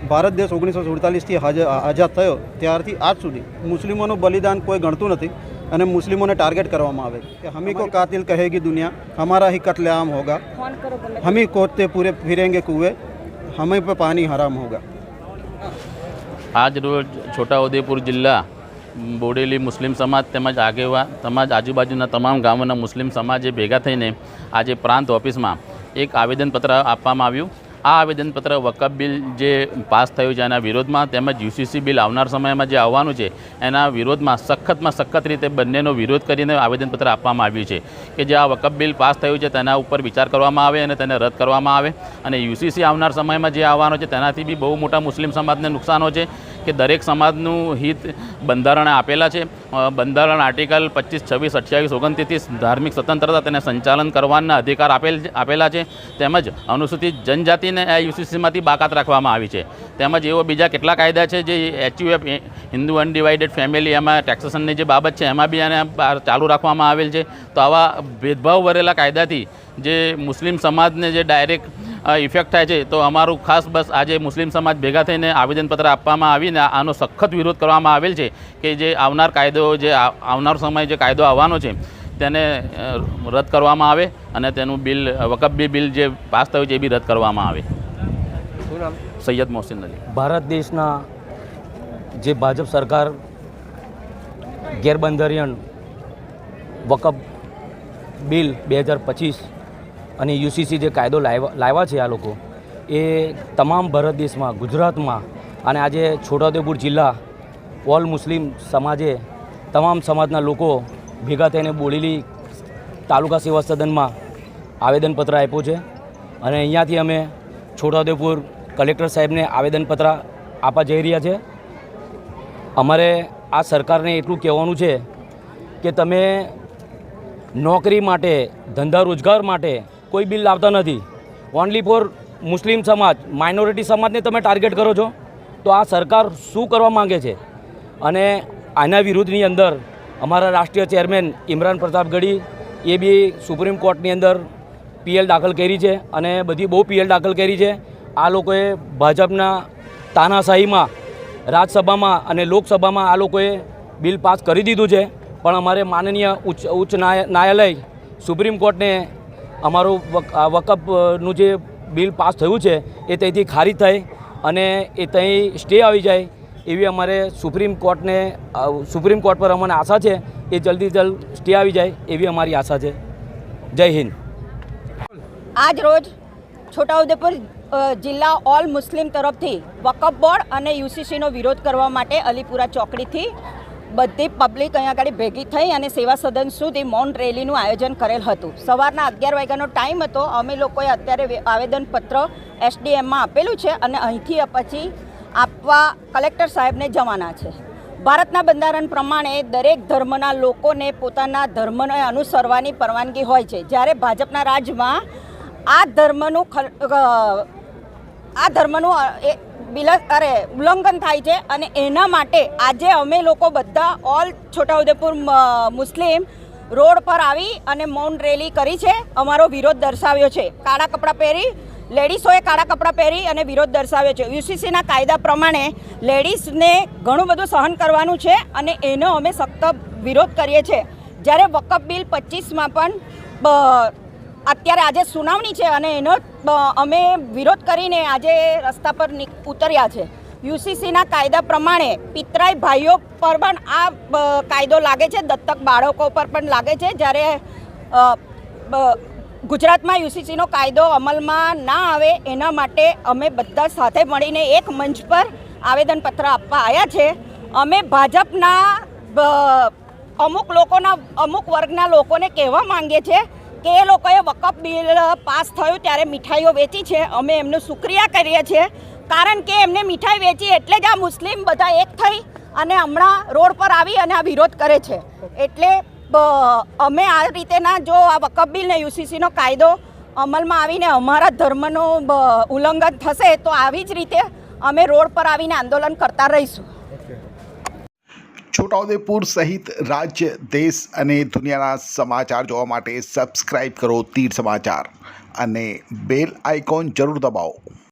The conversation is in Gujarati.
ભારત દેશ 1947થી આઝાદ થયો ત્યારથી આજ સુધી મુસ્લિમોનું બલિદાન કોઈ ગણતું નથી અને મુસ્લિમોને ટાર્ગેટ કરવામાં આવે કે હમી કો કાતિલ કહેગી દુનિયા, હમારા ही कत्लेआम होगा, हम ही कोते पूरे फिरेंगे कुएं, हमें पे पानी हराम होगा। આજ રોજ છોટાઉદેપુર જિલ્લા બોડેલી મુસ્લિમ સમાજ તેમજ આગેવાન તેમજ આજુબાજુના તમામ ગામોના મુસ્લિમ સમાજે ભેગા થઈને આજે પ્રાંત ઓફિસમાં એક આવેદનપત્ર આપવામાં આવ્યું। આ આવેદનપત્ર વકફ બિલ જે પાસ થયું છે એના વિરોધમાં તેમજ યુસીસી બિલ આવનાર સમયમાં જે આવવાનું છે એના વિરોધમાં સખત રીતે બંનેનો વિરોધ કરીને આવેદનપત્ર આપવામાં આવ્યું છે કે જે આ વકફ બિલ પાસ થયું છે તેના ઉપર વિચાર કરવામાં આવે અને તેને રદ કરવામાં આવે અને યુસીસી આવનાર સમયમાં જે આવવાનો છે તેનાથી બી બહુ મોટા મુસ્લિમ સમાજને નુકસાનો છે કે દરેક સમાજનું હિત બંધારણે આપેલા છે। બંધારણ આર્ટિકલ 25, 26, 28, 29 ધાર્મિક સ્વતંત્રતા તેને સંચાલન કરવાના અધિકાર આપેલા છે તેમજ અનુસૂચિત જનજાતિને આ યુસીસીમાંથી બાકાત રાખવામાં આવી છે તેમજ એવો બીજા કેટલા કાયદા છે જે HUF હિન્દુ અનડિવાઇડેડ ફેમિલી એમાં ટેક્સેશનની જે બાબત છે એમાં બી આને ચાલુ રાખવામાં આવેલ છે। તો આવા ભેદભાવ ભરેલા કાયદાથી જે મુસ્લિમ સમાજને જે ડાયરેક્ટ ઇફેક્ટ થાય છે તો અમારું ખાસ બસ આજે મુસ્લિમ સમાજ ભેગા થઈને આવેદનપત્ર આપવામાં આવીને આનો સખત વિરોધ કરવામાં આવેલ છે કે જે આવનાર કાયદો જે આવનાર સમય જે કાયદો આવવાનો છે તેને રદ કરવામાં આવે અને તેનું બિલ વકફ બિલ જે પાસ થયું છે એ બી રદ કરવામાં આવે। શું નામ? સૈયદ મોહસિન અલી। ભારત દેશના જે ભાજપ સરકાર ગેરબંધારણીય વકફ બિલ 2025 અને યુસીસી જે કાયદો લાવ્યા છે આ લોકો એ તમામ ભારત દેશમાં ગુજરાતમાં અને આજે છોટાઉદેપુર જિલ્લા ઓલ મુસ્લિમ સમાજે તમામ સમાજના લોકો ભેગા થઈને બોડેલી તાલુકા સેવા સદનમાં આવેદનપત્ર આપ્યું છે અને અહીંયાથી અમે છોટાઉદેપુર કલેક્ટર સાહેબને આવેદનપત્ર આપવા જઈ રહ્યા છે। અમારે આ સરકારને એટલું કહેવાનું છે કે તમે નોકરી માટે, ધંધા રોજગાર માટે કોઈ બિલ લાવતા નથી, ઓનલી ફોર મુસ્લિમ સમાજ, માઇનોરિટી સમાજને તમે ટાર્ગેટ કરો છો। તો આ સરકાર શું કરવા માંગે છે? અને આના વિરુદ્ધની અંદર અમારા રાષ્ટ્રીય ચેરમેન ઇમરાન પ્રતાપ ગઢી એ બી સુપ્રીમ કોર્ટની અંદર PL દાખલ કરી છે અને બધી બહુ PL દાખલ કરી છે। આ લોકોએ ભાજપના તાનાશાહીમાં રાજ્યસભામાં અને લોકસભામાં આ લોકોએ બિલ પાસ કરી દીધું છે પણ અમારે માનનીય ઉચ્ચ ન્યાયાલય સુપ્રીમ કોર્ટને અમારું વકફનું જે બિલ પાસ થયું છે એ ત્યાંથી ખારિજ થાય અને એ ત્યાં સ્ટે આવી જાય એવી અમારે સુપ્રીમ કોર્ટ પર અમને આશા છે। એ જલ્દી જલ્દ સ્ટે આવી જાય એવી અમારી આશા છે। જય હિન્દ। આજ રોજ છોટાઉદેપુર જિલ્લા ઓલ મુસ્લિમ તરફથી વકફ બોર્ડ અને યુસીસીનો વિરોધ કરવા માટે અલીપુરા ચોકડીથી બધી પબ્લિક અહીંયા આગળ ભેગી થઈ અને સેવા સદન સુધી મૌન રેલીનું આયોજન કરેલ હતું। સવારના 11 વાગ્યાનો ટાઈમ હતો। અમે લોકોએ અત્યારે આવેદનપત્ર SDMમાં આપેલું છે અને અહીંથી પછી આપવા કલેક્ટર સાહેબને જવાના છે। ભારતના બંધારણ પ્રમાણે દરેક ધર્મના લોકોને પોતાના ધર્મને અનુસરવાની પરવાનગી હોય છે। જ્યારે ભાજપના રાજમાં આ ધર્મનું ઉલ્લંઘન થાય છે અને એના માટે આજે અમે લોકો બધા ઓલ છોટાઉદેપુર મુસ્લિમ રોડ પર આવી અને મૌન રેલી કરી છે, અમારો વિરોધ દર્શાવ્યો છે। કાળા કપડાં પહેરી લેડીઝોએ કાળા કપડાં પહેરી અને વિરોધ દર્શાવ્યો છે। યુસીસીના કાયદા પ્રમાણે લેડીઝને ઘણું બધું સહન કરવાનું છે અને એનો અમે સખ્ત વિરોધ કરીએ છીએ। જ્યારે વકફ બિલ 25માં પણ અત્યારે આજે સુનાવણી છે અને એનો અમે વિરોધ કરીને આજે રસ્તા પર ઉતર્યા છે। યુસીસીના કાયદા પ્રમાણે પિતરાઈ ભાઈઓ પર પણ આ કાયદો લાગે છે, દત્તક બાળકો પર પણ લાગે છે। જ્યારે ગુજરાતમાં યુસીસીનો કાયદો અમલમાં ના આવે એના માટે અમે બધા સાથે મળીને એક મંચ પર આવેદનપત્ર આપવા આવ્યા છે। અમે ભાજપના અમુક વર્ગના લોકોને કહેવા માંગીએ છીએ કે એ લોકોએ વકફ બિલ પાસ થયું ત્યારે મીઠાઈઓ વેચી છે। અમે એમનું શુક્રિયા કરીએ છીએ કારણ કે એમને મીઠાઈ વેચી એટલે જ આ મુસ્લિમ બધા એક થઈ અને હમણાં રોડ પર આવી અને આ વિરોધ કરે છે। એટલે અમે આ રીતેના જો આ વકફ બિલ ને યુસીસીનો કાયદો અમલમાં આવીને અમારા ધર્મનું ઉલ્લંઘન થશે તો આવી જ રીતે અમે રોડ પર આવીને આંદોલન કરતા રહીશું। છોટાઉદેપુર સહિત રાજ્ય, દેશ અને દુનિયાના સમાચાર જોવા માટે સબસ્ક્રાઈબ કરો તીર સમાચાર અને બેલ આઇકોન જરૂર દબાવો।